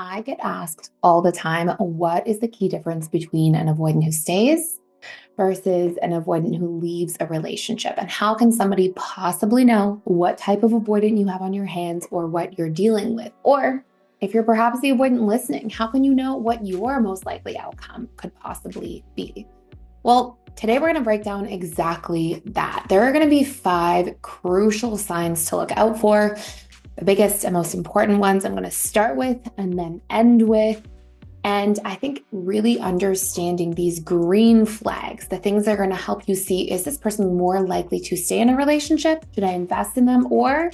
I get asked all the time, what is the key difference between an avoidant who stays versus an avoidant who leaves a relationship? And how can somebody possibly know what type of avoidant you have on your hands or what you're dealing with? Or if you're perhaps the avoidant listening, how can you know what your most likely outcome could possibly be? Well, today we're going to break down exactly that. There are going to be 5 crucial signs to look out for. The biggest and most important ones I'm going to start with and then end with. And I think really understanding these green flags, the things that are going to help you see, is this person more likely to stay in a relationship? Should I invest in them? Or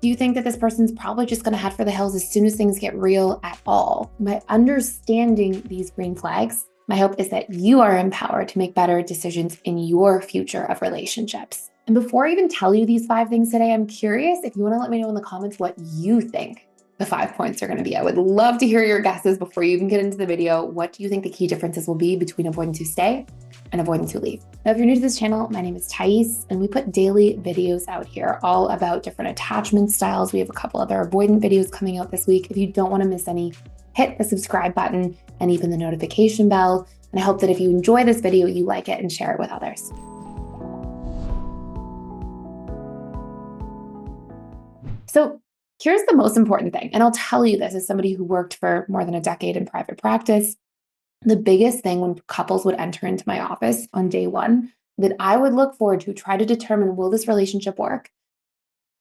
do you think that this person's probably just going to head for the hills as soon as things get real at all? By understanding these green flags, my hope is that you are empowered to make better decisions in your future of relationships. And before I even tell you these 5 things today, I'm curious if you want to let me know in the comments what you think the 5 points are going to be. I would love to hear your guesses before you even get into the video. What do you think the key differences will be between avoidants who stay and avoidants who leave? Now, if you're new to this channel, my name is Thais, and we put daily videos out here all about different attachment styles. We have a couple other avoidant videos coming out this week. If you don't want to miss any, hit the subscribe button and even the notification bell. And I hope that if you enjoy this video, you like it and share it with others. So here's the most important thing, and I'll tell you this as somebody who worked for more than a decade in private practice. The biggest thing when couples would enter into my office on day one that I would look for to try to determine, will this relationship work,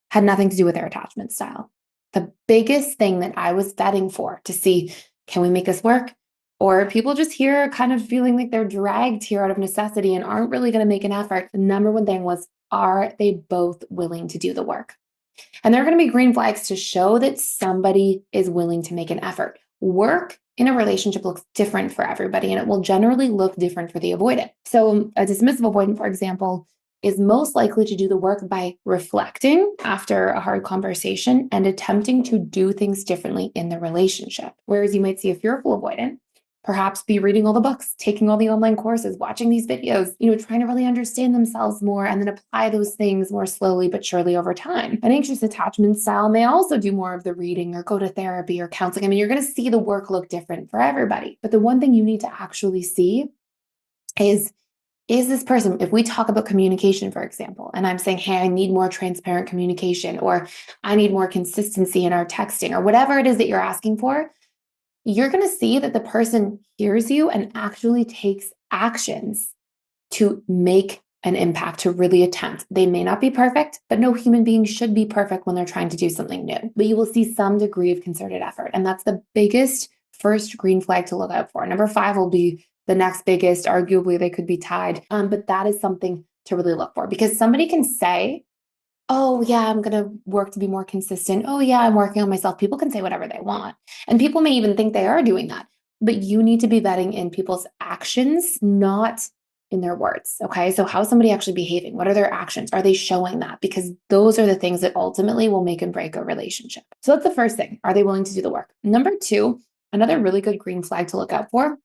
had nothing to do with their attachment style. The biggest thing that I was vetting for to see, can we make this work? Or people just here kind of feeling like they're dragged here out of necessity and aren't really going to make an effort. The number one thing was, are they both willing to do the work? And there are going to be green flags to show that somebody is willing to make an effort. Work in a relationship looks different for everybody, and it will generally look different for the avoidant. So a dismissive avoidant, for example, is most likely to do the work by reflecting after a hard conversation and attempting to do things differently in the relationship. Whereas you might see a fearful avoidant perhaps be reading all the books, taking all the online courses, watching these videos, trying to really understand themselves more and then apply those things more slowly but surely over time. An anxious attachment style may also do more of the reading or go to therapy or counseling. I mean, you're going to see the work look different for everybody. But the one thing you need to actually see is this person, if we talk about communication, for example, and I'm saying, hey, I need more transparent communication, or I need more consistency in our texting, or whatever it is that you're asking for, you're going to see that the person hears you and actually takes actions to make an impact, to really attempt. They may not be perfect, but no human being should be perfect when they're trying to do something new. But you will see some degree of concerted effort. And that's the biggest first green flag to look out for. Number 5 will be the next biggest. Arguably, they could be tied. But that is something to really look for, because somebody can say, oh yeah, I'm going to work to be more consistent. Oh yeah, I'm working on myself. People can say whatever they want. And people may even think they are doing that. But you need to be vetting in people's actions, not in their words. Okay. So how's somebody actually behaving? What are their actions? Are they showing that? Because those are the things that ultimately will make and break a relationship. So that's the first thing. Are they willing to do the work? Number 2, another really good green flag to look out for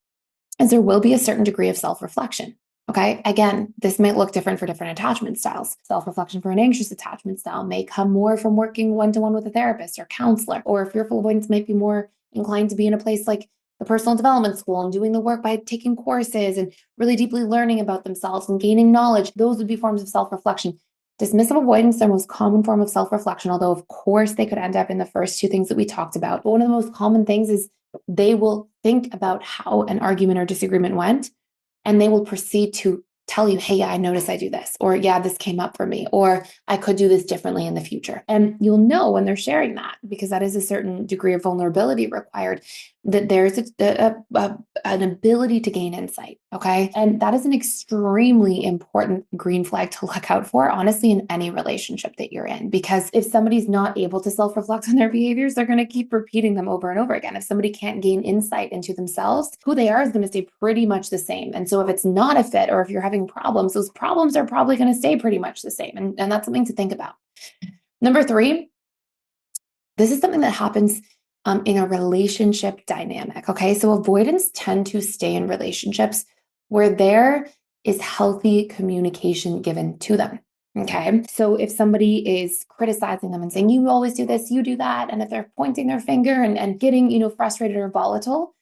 is there will be a certain degree of self-reflection. Okay. Again, this might look different for different attachment styles. Self-reflection for an anxious attachment style may come more from working one-to-one with a therapist or counselor, or fearful avoidance might be more inclined to be in a place like the personal development school and doing the work by taking courses and really deeply learning about themselves and gaining knowledge. Those would be forms of self-reflection. Dismissive avoidance, their most common form of self-reflection, although of course they could end up in the first 2 things that we talked about. But one of the most common things is they will think about how an argument or disagreement went, and they will proceed to tell you, hey, yeah, I noticed I do this, or yeah, this came up for me, or I could do this differently in the future. And you'll know when they're sharing that, because that is a certain degree of vulnerability required, that there's an ability to gain insight. Okay. And that is an extremely important green flag to look out for, honestly, in any relationship that you're in. Because if somebody's not able to self-reflect on their behaviors, they're going to keep repeating them over and over again. If somebody can't gain insight into themselves, who they are is going to stay pretty much the same. And so if it's not a fit, or if you're having problems, those problems are probably going to stay pretty much the same. And that's something to think about. Number 3, this is something that happens in a relationship dynamic. Okay. So avoidants tend to stay in relationships where there is healthy communication given to them. Okay. So if somebody is criticizing them and saying, you always do this, you do that, and if they're pointing their finger and getting, frustrated or volatile,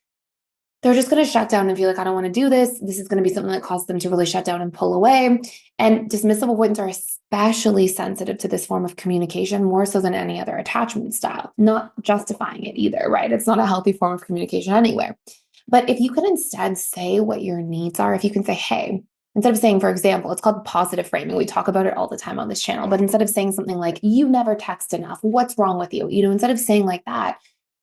they're just going to shut down and feel like, I don't want to do this. This is going to be something that causes them to really shut down and pull away. And dismissive avoidants are especially sensitive to this form of communication, more so than any other attachment style. Not justifying it either, right? It's not a healthy form of communication anywhere. But if you can instead say what your needs are, if you can say, hey, instead of saying, for example, it's called positive framing. We talk about it all the time on this channel. But instead of saying something like, you never text enough, what's wrong with you? Instead of saying like that,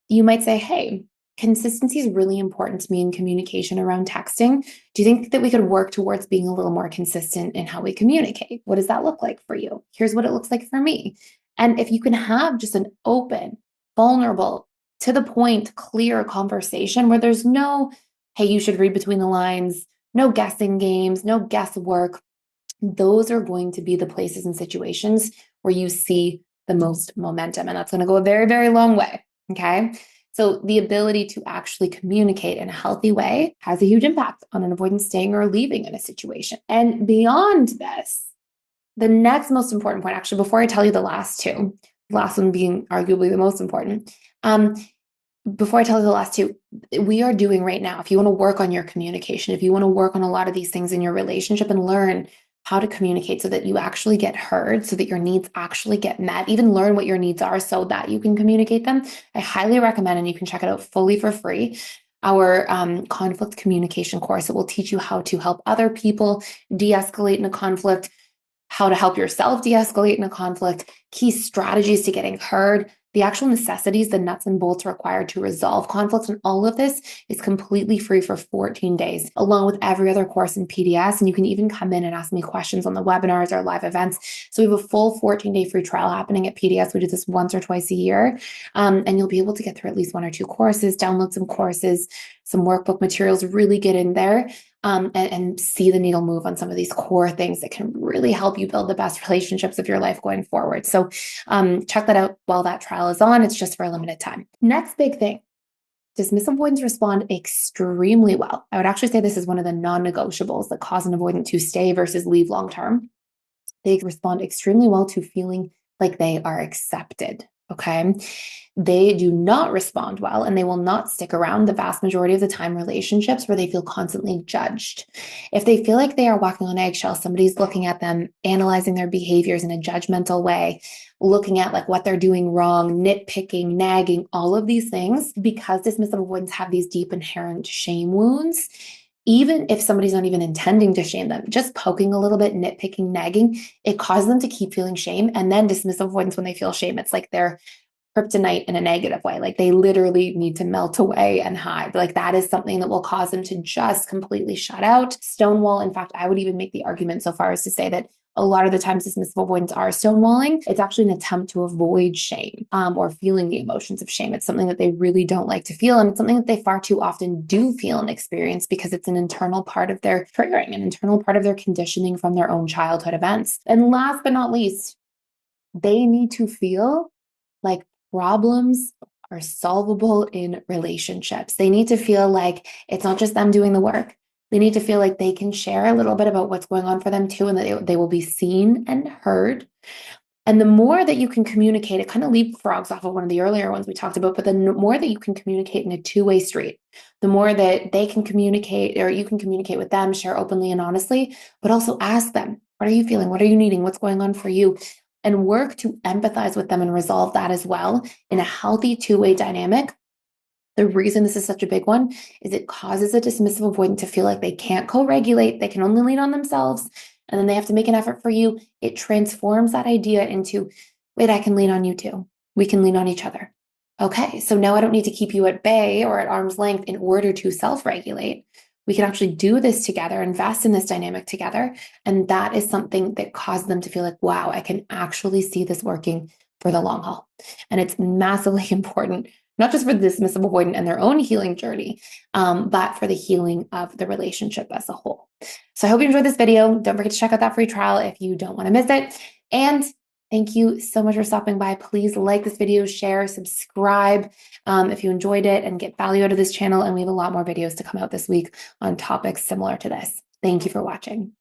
you might say, hey, consistency is really important to me in communication around texting. Do you think that we could work towards being a little more consistent in how we communicate? What does that look like for you? Here's what it looks like for me. And if you can have just an open, vulnerable, to the point, clear conversation where there's no, hey, you should read between the lines, no guessing games, no guesswork, those are going to be the places and situations where you see the most momentum. And that's going to go a very, very long way. Okay. So the ability to actually communicate in a healthy way has a huge impact on an avoidant staying or leaving in a situation. And beyond this, the next most important point, actually, before I tell you the last two, the last one being arguably the most important, before I tell you the last two, we are doing right now, if you want to work on your communication, if you want to work on a lot of these things in your relationship and learn how to communicate so that you actually get heard, so that your needs actually get met, even learn what your needs are so that you can communicate them, I highly recommend, and you can check it out fully for free, our conflict communication course. It will teach you how to help other people de-escalate in a conflict, how to help yourself de-escalate in a conflict, key strategies to getting heard, the actual necessities, the nuts and bolts required to resolve conflicts. And all of this is completely free for 14 days, along with every other course in PDS. And you can even come in and ask me questions on the webinars or live events. So we have a full 14-day free trial happening at PDS. We do this once or twice a year. And you'll be able to get through at least one or two courses, download some courses, some workbook materials, really get in there. And see the needle move on some of these core things that can really help you build the best relationships of your life going forward. So check that out while that trial is on. It's just for a limited time. Next big thing, dismissive avoidants respond extremely well. I would actually say this is one of the non-negotiables that cause an avoidant to stay versus leave long-term. They respond extremely well to feeling like they are accepted. Okay. They do not respond well, and they will not stick around the vast majority of the time relationships where they feel constantly judged. If they feel like they are walking on eggshells, somebody's looking at them, analyzing their behaviors in a judgmental way, looking at like what they're doing wrong, nitpicking, nagging, all of these things, because dismissive avoidants have these deep inherent shame wounds. Even if somebody's not even intending to shame them, just poking a little bit, nitpicking, nagging, it causes them to keep feeling shame. And then dismissive avoidants, when they feel shame, it's like they're kryptonite in a negative way. Like they literally need to melt away and hide. Like that is something that will cause them to just completely shut out, stonewall. In fact, I would even make the argument so far as to say that a lot of the times dismissive avoidants are stonewalling. It's actually an attempt to avoid shame or feeling the emotions of shame. It's something that they really don't like to feel. And it's something that they far too often do feel and experience because it's an internal part of their triggering, an internal part of their conditioning from their own childhood events. And last but not least, they need to feel like problems are solvable in relationships. They need to feel like it's not just them doing the work. They need to feel like they can share a little bit about what's going on for them too, and that they will be seen and heard. And the more that you can communicate, it kind of leapfrogs off of one of the earlier ones we talked about, but the more that you can communicate in a two-way street, the more that they can communicate, or you can communicate with them, share openly and honestly, but also ask them, what are you feeling? What are you needing? What's going on for you? And work to empathize with them and resolve that as well in a healthy two-way dynamic. The reason this is such a big one is it causes a dismissive avoidant to feel like they can't co-regulate, they can only lean on themselves, and then they have to make an effort for you. It transforms that idea into, wait, I can lean on you too. We can lean on each other. Okay, so now I don't need to keep you at bay or at arm's length in order to self-regulate. We can actually do this together, invest in this dynamic together. And that is something that causes them to feel like, wow, I can actually see this working for the long haul. And it's massively important, not just for the dismissive avoidant and their own healing journey, but for the healing of the relationship as a whole. So I hope you enjoyed this video. Don't forget to check out that free trial if you don't want to miss it. And thank you so much for stopping by. Please like this video, share, subscribe if you enjoyed it, and get value out of this channel. And we have a lot more videos to come out this week on topics similar to this. Thank you for watching.